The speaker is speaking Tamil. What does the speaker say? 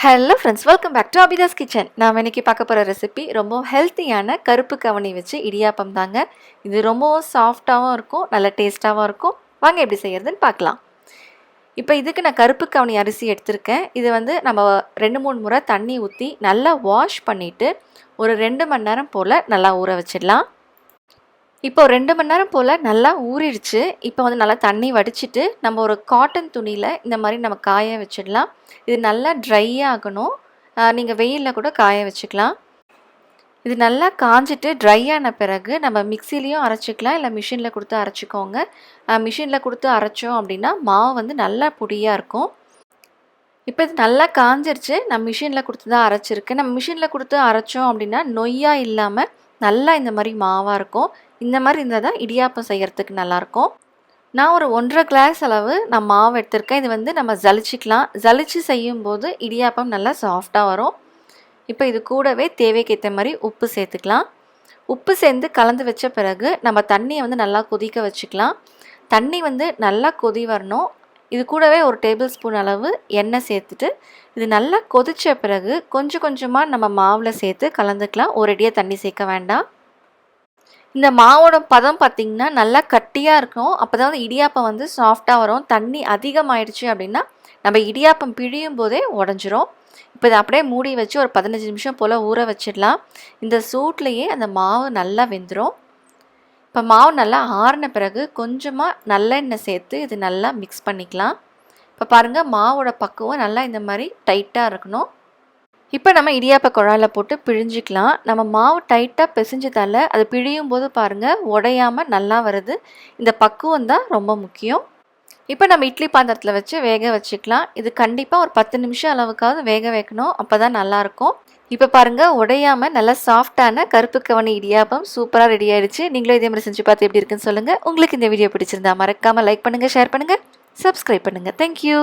Hello friends, welcome back to Abitha's kitchen. நான் இன்னைக்கு பார்க்க போகிற ரெசிபி ரொம்ப ஹெல்த்தியான கருப்பு கவனி வச்சு இடியாப்பம் தாங்க. இது ரொம்பவும் சாஃப்டாகவும் இருக்கும், நல்ல டேஸ்ட்டாகவும் இருக்கும். வாங்க எப்படி செய்யறதுன்னு பார்க்கலாம். இப்போ இதுக்கு நான் கருப்பு கவனி அரிசி எடுத்திருக்கேன். இது நம்ம 2-3 முறை தண்ணி ஊற்றி நல்லா வாஷ் பண்ணிவிட்டு ஒரு 2 மணி நேரம் போல் நல்லா ஊற வச்சிடலாம். இப்போ 2 மணி நேரம் போல் நல்லா ஊறிடுச்சு. இப்போ நல்லா தண்ணி வடிச்சிட்டு நம்ம ஒரு காட்டன் துணியில் இந்த மாதிரி நம்ம காய வச்சிடலாம். இது நல்லா ட்ரை ஆகணும். நீங்கள் வெயிலில் கூட காய வச்சுக்கலாம். இது நல்லா காஞ்சிட்டு ட்ரை ஆன பிறகு நம்ம மிக்சிலையும் அரைச்சிக்கலாம், இல்லை மிஷினில் கொடுத்து அரைச்சிக்கோங்க. மிஷினில் கொடுத்து அரைச்சோம் அப்படின்னா மாவு நல்லா பொடியாக இருக்கும். இப்போ இது நல்லா காஞ்சிருச்சு. நான் மிஷினில் கொடுத்து தான் அரைச்சிருக்கேன். நம்ம மிஷினில் கொடுத்து அரைச்சோம் அப்படின்னா நொய்யாக இல்லாமல் நல்லா இந்த மாதிரி மாவாக இருக்கும். இந்த மாதிரி இருந்தால் தான் இடியாப்பம் செய்கிறதுக்கு நல்லாயிருக்கும். நான் ஒரு 1.5 கிளாஸ் அளவு நான் மாவு எடுத்திருக்கேன். இது நம்ம ஜலிச்சிக்கலாம். ஜலிச்சு செய்யும்போது இடியாப்பம் நல்லா சாஃப்டாக வரும். இப்போ இது கூடவே தேவைக்கேற்ற மாதிரி உப்பு சேர்த்துக்கலாம். உப்பு சேர்ந்து கலந்து வச்ச பிறகு நம்ம தண்ணியை நல்லா கொதிக்க வச்சுக்கலாம். தண்ணி நல்லா கொதி வரணும். இது கூடவே ஒரு டேபிள் ஸ்பூன் அளவு எண்ணெய் சேர்த்துட்டு இது நல்லா கொதித்த பிறகு கொஞ்சம் கொஞ்சமாக நம்ம மாவில் சேர்த்து கலந்துக்கலாம். ஒரேடியாக தண்ணி சேர்க்க வேண்டாம். இந்த மாவோட பதம் பார்த்திங்கன்னா நல்லா கட்டியாக இருக்கும். அப்போ தான் இடியாப்பம் சாஃப்டாக வரும். தண்ணி அதிகமாகிடுச்சு அப்படின்னா நம்ம இடியாப்பம் பிழியும் போதே உடஞ்சிரும். இப்போ இதை அப்படியே மூடி வச்சு ஒரு 15 நிமிஷம் போல் ஊற வச்சிடலாம். இந்த சூட்லேயே அந்த மாவு நல்லா வெந்துடும். இப்போ மாவு நல்லா ஆறின பிறகு கொஞ்சமாக நல்லெண்ணெய் சேர்த்து இது நல்லா மிக்ஸ் பண்ணிக்கலாம். இப்போ பாருங்கள், மாவோட பக்குவம் நல்லா இந்த மாதிரி டைட்டாக இருக்கணும். இப்போ நம்ம இடியாப்ப குழாயில் போட்டு பிழிஞ்சிக்கலாம். நம்ம மாவு டைட்டாக பிசைஞ்சதால் அது பிழியும் போது பாருங்கள் உடையாமல் நல்லா வருது. இந்த பக்குவம் தான் ரொம்ப முக்கியம். இப்போ நம்ம இட்லி பாத்திரத்தில் வச்சு வேக வச்சுக்கலாம். இது கண்டிப்பாக ஒரு 10 நிமிஷம் அளவுக்காவது வேக வைக்கணும், அப்போ தான் நல்லாயிருக்கும். இப்போ பாருங்கள், உடையாமல் நல்லா சாஃப்டான கருப்பு கவனி இடியாப்பம் சூப்பராக ரெடி ஆகிடுச்சு. நீங்களும் இதே மாதிரி செஞ்சு பார்த்து எப்படி இருக்குன்னு சொல்லுங்கள். உங்களுக்கு இந்த வீடியோ பிடிச்சிருந்தா மறக்காமல் லைக் பண்ணுங்கள், ஷேர் பண்ணுங்கள், சப்ஸ்கிரைப் பண்ணுங்கள். தேங்க்யூ.